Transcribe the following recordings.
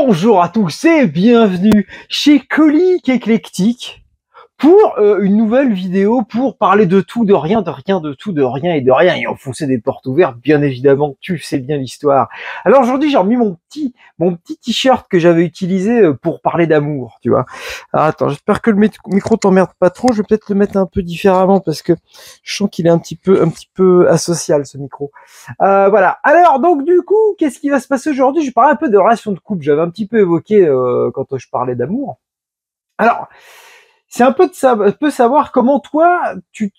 Bonjour à tous et bienvenue chez Colique Éclectique pour une nouvelle vidéo pour parler de tout, de rien, de tout, de rien et de rien et enfoncer des portes ouvertes, bien évidemment, tu sais bien l'histoire. Alors aujourd'hui j'ai remis mon petit t-shirt que j'avais utilisé pour parler d'amour, tu vois. Alors, attends, j'espère que le micro t'emmerde pas trop, je vais peut-être le mettre un peu différemment parce que je sens qu'il est un petit peu asocial ce micro. Voilà. Alors donc du coup, qu'est-ce qui va se passer aujourd'hui? Je parlais un peu de relations de couple, j'avais un petit peu évoqué quand je parlais d'amour. Alors, c'est un peu savoir comment toi tu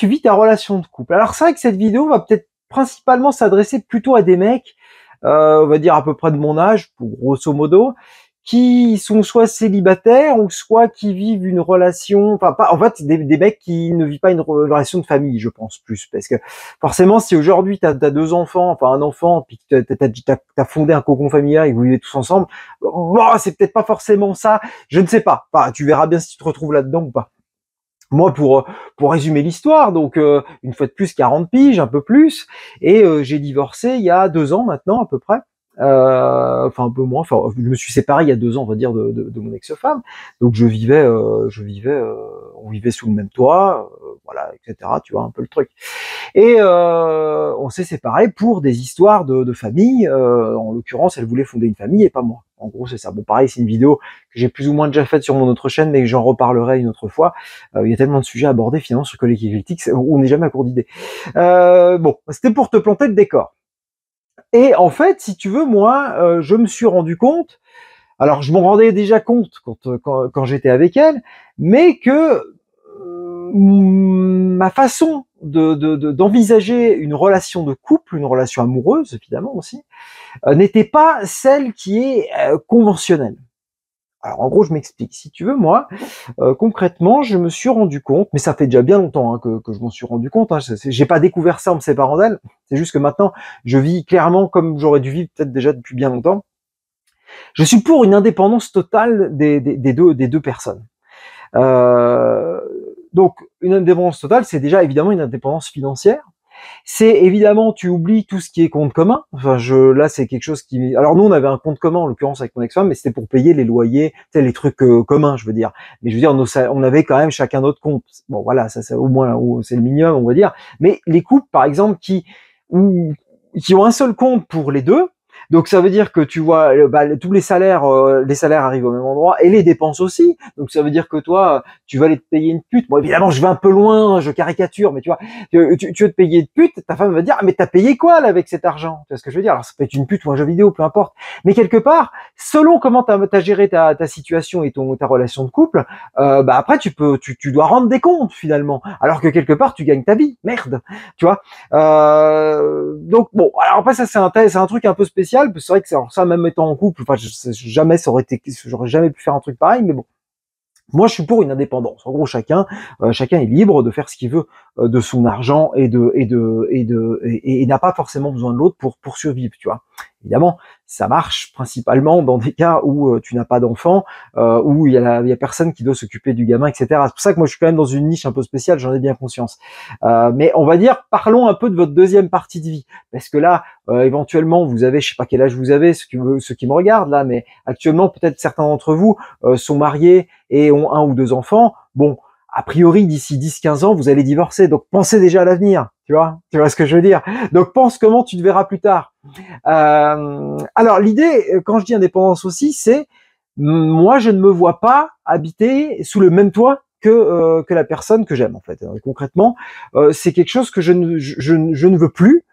vis ta relation de couple. Alors c'est vrai que cette vidéo va peut-être principalement s'adresser plutôt à des mecs, on va dire à peu près de mon âge, pour grosso modo, qui sont soit célibataires ou soit qui vivent une relation, enfin pas, en fait des mecs qui ne vivent pas une relation de famille, je pense plus, parce que forcément si aujourd'hui t'as deux enfants, enfin un enfant, puis que t'as fondé un cocon familial et que vous vivez tous ensemble, bon, c'est peut-être pas forcément ça, je ne sais pas, enfin, tu verras bien si tu te retrouves là-dedans ou pas. Moi, pour résumer l'histoire, donc une fois de plus 40 piges, un peu plus, et j'ai divorcé il y a 2 ans maintenant à peu près. Enfin un peu moins, enfin je me suis séparé il y a 2 ans, on va dire, de mon ex-femme. Donc on vivait sous le même toit, voilà, etc. Tu vois un peu le truc. Et on s'est séparés pour des histoires de famille. En l'occurrence, elle voulait fonder une famille et pas moi. En gros, c'est ça. Bon, pareil, c'est une vidéo que j'ai plus ou moins déjà faite sur mon autre chaîne, mais que j'en reparlerai une autre fois. Il y a tellement de sujets à aborder finalement sur Colique Éclectique, on n'est jamais à court d'idées. Bon, c'était pour te planter le décor. Et en fait, si tu veux, moi, je me suis rendu compte, alors je m'en rendais déjà compte quand j'étais avec elle, mais que ma façon d'envisager une relation de couple, une relation amoureuse évidemment aussi, n'était pas celle qui est conventionnelle. Alors en gros, je m'explique. Si tu veux, moi, concrètement, je me suis rendu compte, mais ça fait déjà bien longtemps hein, que je m'en suis rendu compte. Hein, j'ai pas découvert ça en me séparant d'elle. C'est juste que maintenant, je vis clairement comme j'aurais dû vivre peut-être déjà depuis bien longtemps. Je suis pour une indépendance totale des deux personnes. Donc, une indépendance totale, c'est déjà évidemment une indépendance financière. C'est évidemment, tu oublies tout ce qui est compte commun. Enfin, là, c'est quelque chose qui. Alors nous, on avait un compte commun en l'occurrence avec mon ex-femme, mais c'était pour payer les loyers, tu sais, les trucs communs, je veux dire. Mais je veux dire, on avait quand même chacun notre compte. Bon, voilà, ça au moins, c'est le minimum, on va dire. Mais les couples, par exemple, qui ont un seul compte pour les deux. Donc ça veut dire que tu vois, tous les salaires arrivent au même endroit et les dépenses aussi. Donc ça veut dire que toi, tu vas aller te payer une pute. Bon, évidemment, je vais un peu loin, je caricature, mais tu vois, tu veux te payer une pute, ta femme va dire, ah, mais t'as payé quoi là avec cet argent? Tu vois ce que je veux dire? Alors ça peut être une pute ou un jeu vidéo, peu importe. Mais quelque part, selon comment t'as géré ta situation et ta relation de couple, après tu dois rendre des comptes finalement. Alors que quelque part, tu gagnes ta vie. Merde, tu vois. Donc bon, alors après ça c'est un truc un peu spécial. C'est vrai que ça, même étant en couple, enfin, j'aurais jamais pu faire un truc pareil, mais bon. Moi, je suis pour une indépendance. En gros, chacun est libre de faire ce qu'il veut de son argent et n'a pas forcément besoin de l'autre pour survivre, tu vois. Évidemment, ça marche principalement dans des cas où tu n'as pas d'enfant, où il y a personne qui doit s'occuper du gamin, etc. C'est pour ça que moi, je suis quand même dans une niche un peu spéciale, j'en ai bien conscience. Mais on va dire, parlons un peu de votre deuxième partie de vie, parce que là, éventuellement, vous avez, je sais pas quel âge vous avez, ceux qui me regardent là, mais actuellement, peut-être certains d'entre vous sont mariés et ont 1 ou 2 enfants. Bon, a priori, d'ici 10-15 ans, vous allez divorcer. Donc, pensez déjà à l'avenir. Tu vois ce que je veux dire? Donc, pense comment tu te verras plus tard. Alors, l'idée, quand je dis indépendance aussi, c'est moi, je ne me vois pas habiter sous le même toit que la personne que j'aime, en fait. Concrètement, c'est quelque chose que je ne veux plus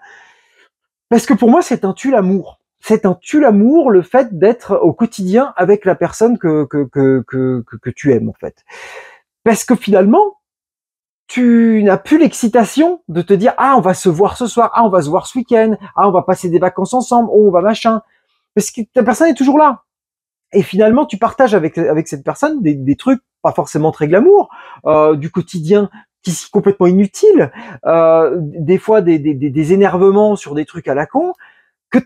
parce que pour moi, c'est un tue-l'amour. C'est un tue-l'amour, le fait d'être au quotidien avec la personne que tu aimes, en fait. Parce que finalement, tu n'as plus l'excitation de te dire, ah, on va se voir ce soir, ah, on va se voir ce week-end, ah, on va passer des vacances ensemble, oh, on va machin. Parce que ta personne est toujours là. Et finalement, tu partages avec cette personne des trucs pas forcément très glamour, du quotidien qui sont complètement inutiles, des fois des énervements sur des trucs à la con, que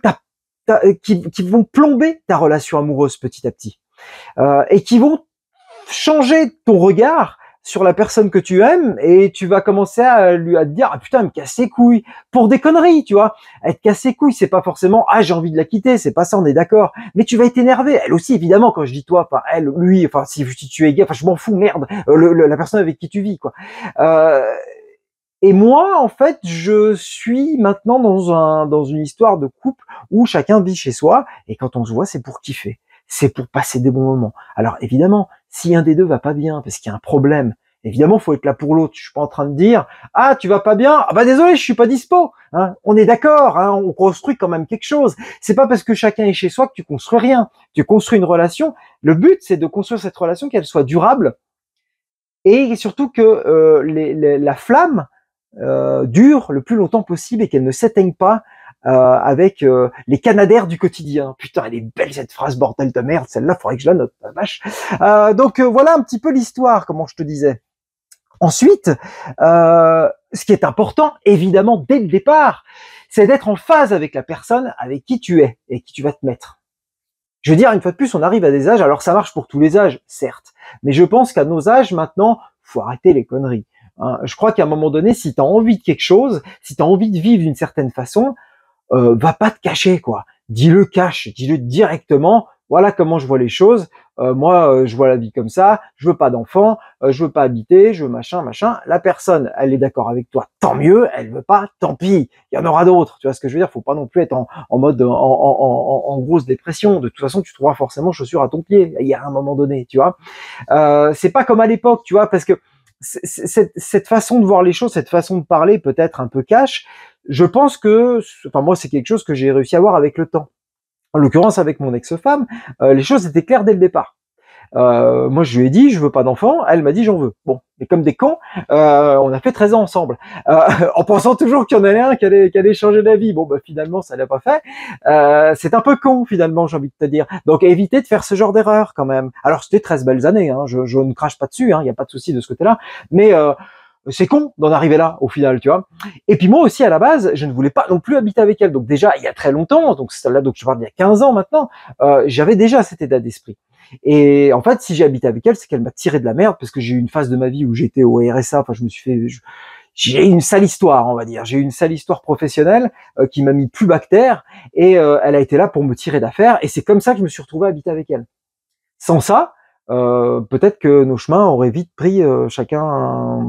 qui vont plomber ta relation amoureuse petit à petit, et qui vont changer ton regard sur la personne que tu aimes et tu vas commencer à te dire ah putain, elle me casse les couilles pour des conneries, tu vois. Elle te casse les couilles, c'est pas forcément ah j'ai envie de la quitter, c'est pas ça, on est d'accord. Mais tu vas être énervé. Elle aussi évidemment quand je dis toi, enfin elle, lui, enfin si tu es gay, enfin je m'en fous, merde, la personne avec qui tu vis quoi. Et moi, en fait, je suis maintenant dans une histoire de couple où chacun vit chez soi et quand on se voit, c'est pour kiffer, c'est pour passer des bons moments. Alors évidemment, si un des deux va pas bien parce qu'il y a un problème, évidemment, faut être là pour l'autre. Je suis pas en train de dire ah tu vas pas bien, ah bah désolé, je suis pas dispo. Hein, on est d'accord, hein, on construit quand même quelque chose. C'est pas parce que chacun est chez soi que tu construis rien. Tu construis une relation. Le but, c'est de construire cette relation qu'elle soit durable et surtout que la flamme dure le plus longtemps possible et qu'elle ne s'éteigne pas avec les canadaires du quotidien. Putain, elle est belle cette phrase, bordel de merde, celle-là, faudrait que je la note, la vache. Donc voilà un petit peu l'histoire, comment je te disais. Ensuite, ce qui est important, évidemment, dès le départ, c'est d'être en phase avec la personne avec qui tu es et qui tu vas te mettre. Je veux dire, une fois de plus, on arrive à des âges, alors ça marche pour tous les âges, certes, mais je pense qu'à nos âges, maintenant, faut arrêter les conneries. Hein, je crois qu'à un moment donné, si tu as envie de quelque chose, si tu as envie de vivre d'une certaine façon, va pas te cacher, quoi. Dis-le cash, dis-le directement. Voilà comment je vois les choses. Moi, je vois la vie comme ça. Je veux pas d'enfant, je veux pas habiter, je veux machin, machin. La personne, elle est d'accord avec toi, tant mieux. Elle veut pas, tant pis. Il y en aura d'autres. Tu vois ce que je veux dire? Faut pas non plus être en mode en grosse dépression. De toute façon, tu trouveras forcément chaussures à ton pied. Il y a un moment donné, tu vois. C'est pas comme à l'époque, tu vois, parce que cette façon de voir les choses, cette façon de parler, peut-être un peu cash, je pense que, enfin moi c'est quelque chose que j'ai réussi à voir avec le temps. En l'occurrence avec mon ex-femme, les choses étaient claires dès le départ. Moi je lui ai dit je veux pas d'enfant, elle m'a dit j'en veux. Bon, mais comme des cons, on a fait 13 ans ensemble, en pensant toujours qu'il y en avait un qui allait changer d'avis. Bon bah finalement ça l'a pas fait. C'est un peu con finalement, j'ai envie de te dire. Donc éviter de faire ce genre d'erreur quand même. Alors c'était 13 belles années, hein, je ne crache pas dessus, hein, y a pas de souci de ce côté-là, mais c'est con d'en arriver là au final, tu vois. Et puis moi aussi à la base, je ne voulais pas non plus habiter avec elle. Donc déjà il y a très longtemps, donc c'est là donc je parle d'il y a 15 ans maintenant, j'avais déjà cet état d'esprit. Et en fait, si j'ai habité avec elle, c'est qu'elle m'a tiré de la merde parce que j'ai eu une phase de ma vie où j'étais au RSA. Enfin, j'ai une sale histoire, on va dire. J'ai eu une sale histoire professionnelle qui m'a mis plus bactère et elle a été là pour me tirer d'affaire. Et c'est comme ça que je me suis retrouvé à habiter avec elle. Sans ça, peut-être que nos chemins auraient vite pris chacun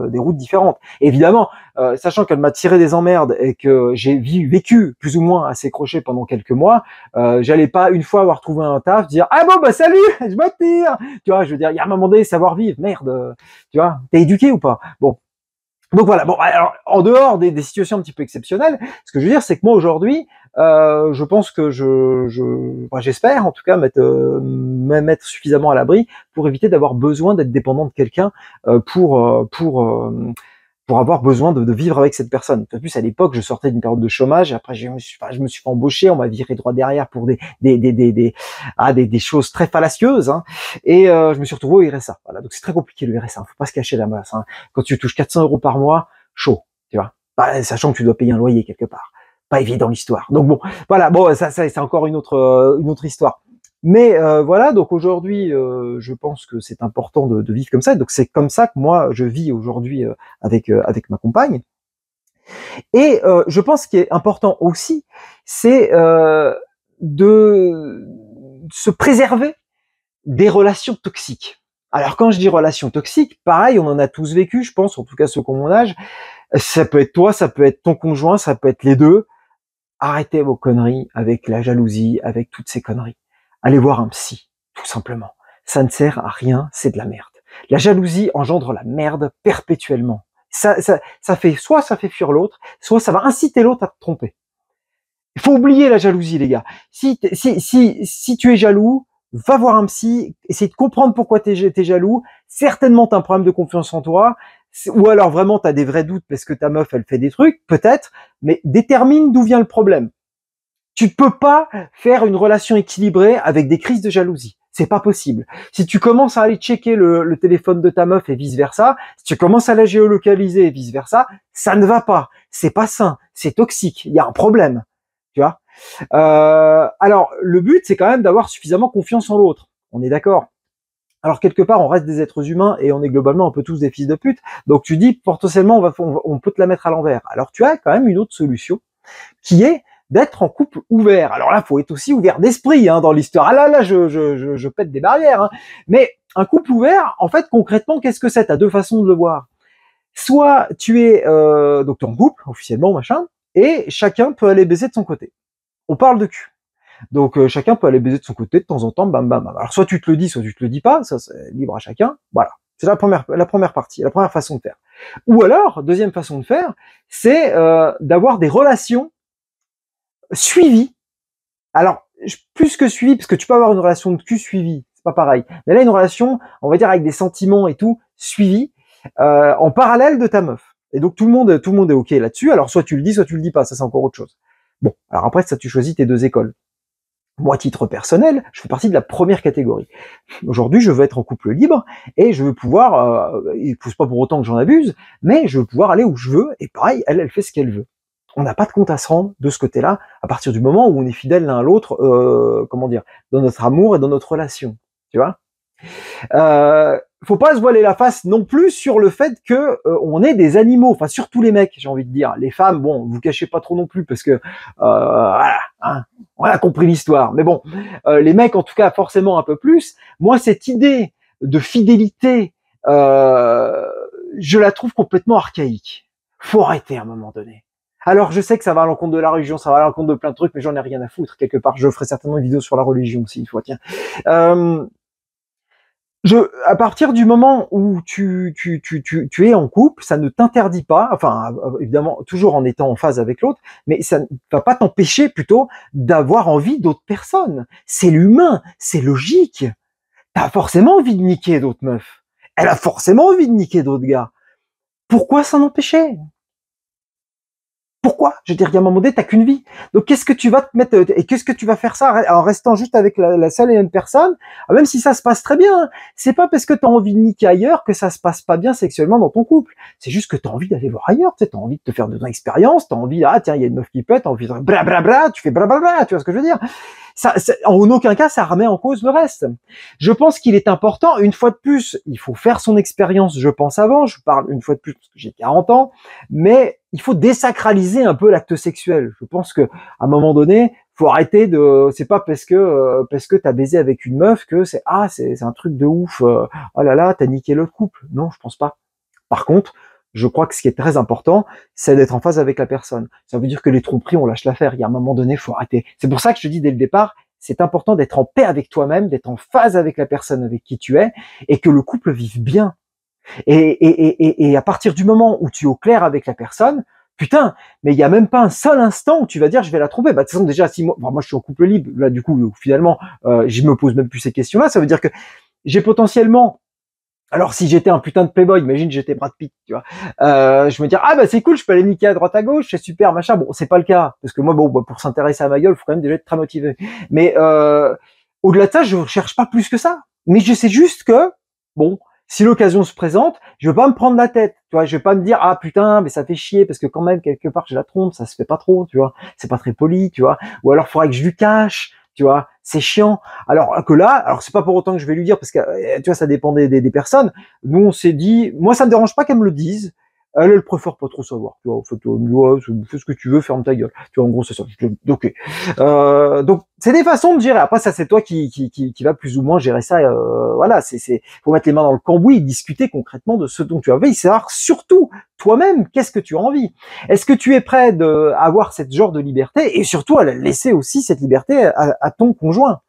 des routes différentes. Évidemment, sachant qu'elle m'a tiré des emmerdes et que j'ai vécu plus ou moins à ses crochets pendant quelques mois, j'allais pas une fois avoir trouvé un taf dire ah bon bah salut, je me tire. Tu vois, je veux dire, il y a un moment donné savoir vivre, merde, tu vois, t'es éduqué ou pas? Bon. Donc voilà, bon, alors en dehors des situations un petit peu exceptionnelles, ce que je veux dire, c'est que moi aujourd'hui, je pense que j'espère en tout cas me mettre suffisamment à l'abri pour éviter d'avoir besoin d'être dépendant de quelqu'un pour avoir besoin de vivre avec cette personne. En plus, à l'époque, je sortais d'une période de chômage. Après, je me suis fait embaucher. On m'a viré droit derrière pour des choses très fallacieuses. Hein. Et je me suis retrouvé au RSA. Voilà. Donc c'est très compliqué le RSA. Faut pas se cacher la masse. Hein. Quand tu touches 400 € par mois, chaud, tu vois. Sachant que tu dois payer un loyer quelque part. Pas évident l'histoire. Donc bon, voilà. Bon, ça c'est encore une autre histoire. Mais voilà, donc aujourd'hui, je pense que c'est important de vivre comme ça. Donc c'est comme ça que moi je vis aujourd'hui avec ma compagne. Et je pense qu'il est important aussi, c'est de se préserver des relations toxiques. Alors quand je dis relations toxiques, pareil, on en a tous vécu, je pense, en tout cas ceux qui ont mon âge. Ça peut être toi, ça peut être ton conjoint, ça peut être les deux. Arrêtez vos conneries avec la jalousie, avec toutes ces conneries. Allez voir un psy, tout simplement. Ça ne sert à rien, c'est de la merde. La jalousie engendre la merde perpétuellement. Ça fait fuir l'autre, soit ça va inciter l'autre à te tromper. Il faut oublier la jalousie, les gars. Si tu es jaloux, va voir un psy, essaye de comprendre pourquoi t'es jaloux. Certainement, t'as un problème de confiance en toi, ou alors vraiment t'as des vrais doutes parce que ta meuf, elle fait des trucs, peut-être, mais détermine d'où vient le problème. Tu peux pas faire une relation équilibrée avec des crises de jalousie. C'est pas possible. Si tu commences à aller checker le téléphone de ta meuf et vice versa, si tu commences à la géolocaliser et vice versa, ça ne va pas. C'est pas sain. C'est toxique. Il y a un problème. Tu vois. Alors, le but, c'est quand même d'avoir suffisamment confiance en l'autre. On est d'accord. Alors quelque part, on reste des êtres humains et on est globalement un peu tous des fils de pute. Donc tu dis potentiellement on peut te la mettre à l'envers. Alors tu as quand même une autre solution qui est d'être en couple ouvert. Alors là, faut être aussi ouvert d'esprit dans l'histoire. Ah là, je pète des barrières. Mais un couple ouvert, en fait, concrètement, qu'est-ce que c'est? T'as deux façons de le voir. Soit tu es donc t'es en couple officiellement, machin, et chacun peut aller baiser de son côté. On parle de cul. Donc chacun peut aller baiser de son côté de temps en temps, bam bam bam. Alors soit tu te le dis, soit tu te le dis pas, ça c'est libre à chacun. Voilà. C'est la première partie, la première façon de faire. Ou alors, deuxième façon de faire, c'est d'avoir des relations suivies. Alors, plus que suivies, parce que tu peux avoir une relation de cul suivie, c'est pas pareil. Mais là, une relation, on va dire avec des sentiments et tout, suivie, en parallèle de ta meuf. Et donc tout le monde est ok là-dessus. Alors soit tu le dis, soit tu le dis pas, ça c'est encore autre chose. Bon, alors après ça tu choisis tes deux écoles. Moi, à titre personnel, je fais partie de la première catégorie. Aujourd'hui, je veux être en couple libre et je veux pouvoir, il pousse pas pour autant que j'en abuse, mais je veux pouvoir aller où je veux. Et pareil, elle fait ce qu'elle veut. On n'a pas de compte à se rendre de ce côté-là, à partir du moment où on est fidèle l'un à l'autre, comment dire, dans notre amour et dans notre relation. Tu vois? Faut pas se voiler la face non plus sur le fait que on est des animaux, enfin surtout les mecs, j'ai envie de dire. Les femmes, bon, vous cachez pas trop non plus parce que voilà, on a compris l'histoire. Mais bon, les mecs en tout cas forcément un peu plus. Moi, cette idée de fidélité, je la trouve complètement archaïque. Faut arrêter à un moment donné. Alors je sais que ça va à l'encontre de la religion, ça va à l'encontre de plein de trucs, mais j'en ai rien à foutre quelque part. Je ferai certainement une vidéo sur la religion s'il faut. Tiens. À partir du moment où tu es en couple, ça ne t'interdit pas, enfin évidemment toujours en étant en phase avec l'autre, mais ça ne va pas t'empêcher plutôt d'avoir envie d'autres personnes. C'est l'humain, c'est logique. T'as forcément envie de niquer d'autres meufs. Elle a forcément envie de niquer d'autres gars. Pourquoi s'en empêcher? Pourquoi? Je veux dire, il y a un moment donné, t'as qu'une vie. Donc, qu'est-ce que tu vas te mettre, et qu'est-ce que tu vas faire ça en restant juste avec la seule et même personne? Même si ça se passe très bien, c'est pas parce que t'as envie de niquer ailleurs que ça se passe pas bien sexuellement dans ton couple. C'est juste que t'as envie d'aller voir ailleurs, tu sais, t'as envie de te faire de ton expérience, t'as envie, ah, tiens, il y a une meuf qui pète, t'as envie de blablabla, tu fais blablabla, tu vois ce que je veux dire? En aucun cas, ça remet en cause le reste. Je pense qu'il est important, une fois de plus, il faut faire son expérience, je pense avant, je parle une fois de plus parce que j'ai 40 ans, mais il faut désacraliser un peu l'acte sexuel. Je pense que à un moment donné, faut arrêter de, c'est pas parce que t'as baisé avec une meuf que c'est un truc de ouf, oh là là, t'as niqué le couple. Non, je pense pas. Par contre, je crois que ce qui est très important, c'est d'être en phase avec la personne. Ça veut dire que les tromperies, on lâche l'affaire. Il y a un moment donné, faut arrêter. C'est pour ça que je te dis dès le départ, c'est important d'être en paix avec toi-même, d'être en phase avec la personne avec qui tu es, et que le couple vive bien. Et à partir du moment où tu es au clair avec la personne, putain, mais il y a même pas un seul instant où tu vas dire je vais la tromper. Bah de toute façon déjà 6 mois, moi je suis en couple libre, là du coup finalement je me pose même plus ces questions-là. Ça veut dire que j'ai potentiellement, alors si j'étais un putain de playboy, imagine j'étais Brad Pitt, tu vois, je me dis ah bah c'est cool, je peux aller niquer à droite à gauche, c'est super machin. Bon c'est pas le cas parce que moi bon pour s'intéresser à ma gueule, faut quand même déjà être très motivé. Mais au-delà de ça, je cherche pas plus que ça. Mais je sais juste que bon, si l'occasion se présente, je veux pas me prendre la tête, tu vois, je vais pas me dire ah putain mais ça fait chier parce que quand même quelque part je la trompe, ça se fait pas trop, tu vois, c'est pas très poli, tu vois, ou alors faudrait que je lui cache, tu vois, c'est chiant. Alors que là, alors c'est pas pour autant que je vais lui dire parce que tu vois ça dépend des personnes. Nous on s'est dit, moi ça me dérange pas qu'elle me le dise. Elle préfère pas trop savoir. Tu vois, en fait, fais ce que tu veux, ferme ta gueule. Tu vois, en gros, c'est ça. Ok. Donc, c'est des façons de gérer. Après, ça, c'est toi qui va plus ou moins gérer ça. Voilà, faut mettre les mains dans le cambouis et discuter concrètement de ce dont tu as envie. Savoir surtout toi-même, qu'est-ce que tu as envie. Est-ce que tu es prêt à avoir cette genre de liberté et surtout à laisser aussi cette liberté à ton conjoint.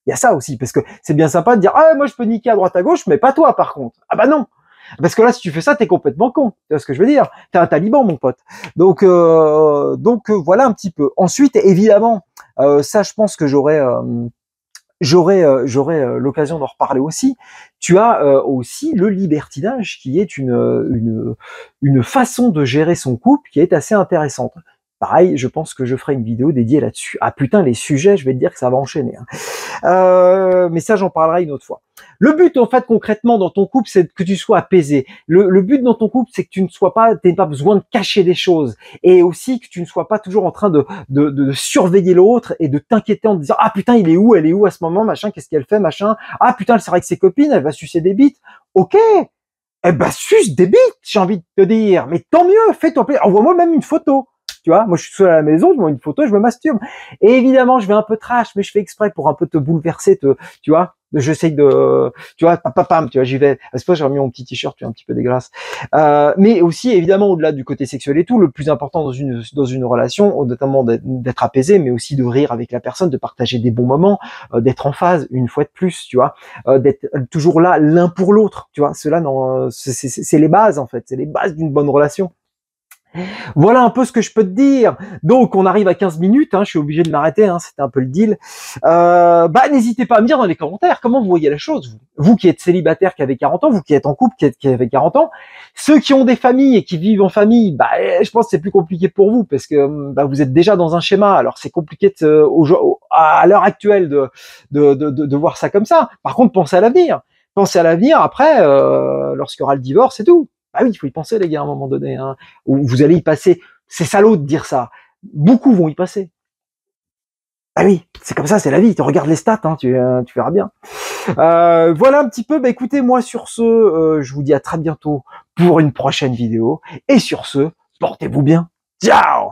Il y a ça aussi, parce que c'est bien sympa de dire ah moi je peux niquer à droite à gauche, mais pas toi par contre. Ah bah non. Parce que là, si tu fais ça, t'es complètement con. Tu vois ce que je veux dire? T'es un taliban, mon pote. Donc voilà un petit peu. Ensuite, évidemment, ça, je pense que j'aurai l'occasion d'en reparler aussi. Tu as aussi le libertinage, qui est une façon de gérer son couple qui est assez intéressante. pareil, je pense que je ferai une vidéo dédiée là-dessus. Ah putain, les sujets, je vais te dire que ça va enchaîner. Hein. Mais ça, j'en parlerai une autre fois. Le but, en fait, concrètement, dans ton couple, c'est que tu sois apaisé. Le but dans ton couple, c'est que tu ne sois pas, t'aies pas besoin de cacher des choses. Et aussi que tu ne sois pas toujours en train de surveiller l'autre et de t'inquiéter en te disant, ah putain, il est où, elle est où à ce moment, machin, qu'est-ce qu'elle fait, machin. Ah putain, elle sera avec ses copines, elle va sucer des bites. Ok. Eh ben, suce des bites, j'ai envie de te dire. Mais tant mieux, fais-toi plaisir. Envoie-moi même une photo. Tu vois, moi je suis seul à la maison, je vois une photo, je me masturbe. Et évidemment, je vais un peu trash, mais je fais exprès pour un peu te bouleverser, tu vois. J'essaye de, tu vois, pam, tu vois, j'y vais. À ce point, j'ai remis mon petit t-shirt, tu vois, un petit peu dégueulasse. Mais aussi, évidemment, au-delà du côté sexuel et tout, le plus important dans une relation, notamment d'être apaisé, mais aussi de rire avec la personne, de partager des bons moments, d'être en phase, une fois de plus, tu vois, d'être toujours là l'un pour l'autre, tu vois. Cela, non, c'est les bases en fait, c'est les bases d'une bonne relation. Voilà un peu ce que je peux te dire. Donc, on arrive à 15 minutes, hein, je suis obligé de m'arrêter, hein, c'était un peu le deal. N'hésitez pas à me dire dans les commentaires comment vous voyez la chose. Vous qui êtes célibataire, qui avez 40 ans, vous qui êtes en couple, qui avez 40 ans, ceux qui ont des familles et qui vivent en famille, je pense que c'est plus compliqué pour vous parce que vous êtes déjà dans un schéma. Alors, c'est compliqué à l'heure actuelle de voir ça comme ça. Par contre, pensez à l'avenir. Pensez à l'avenir après, lorsqu'il y aura le divorce et tout. Ah oui, il faut y penser, les gars, à un moment donné. Hein, où vous allez y passer. C'est salaud de dire ça. Beaucoup vont y passer. Ah oui, c'est comme ça, c'est la vie. Tu regardes les stats, hein, tu verras bien. Voilà un petit peu. Écoutez, moi, sur ce, je vous dis à très bientôt pour une prochaine vidéo. Et sur ce, portez-vous bien. Ciao!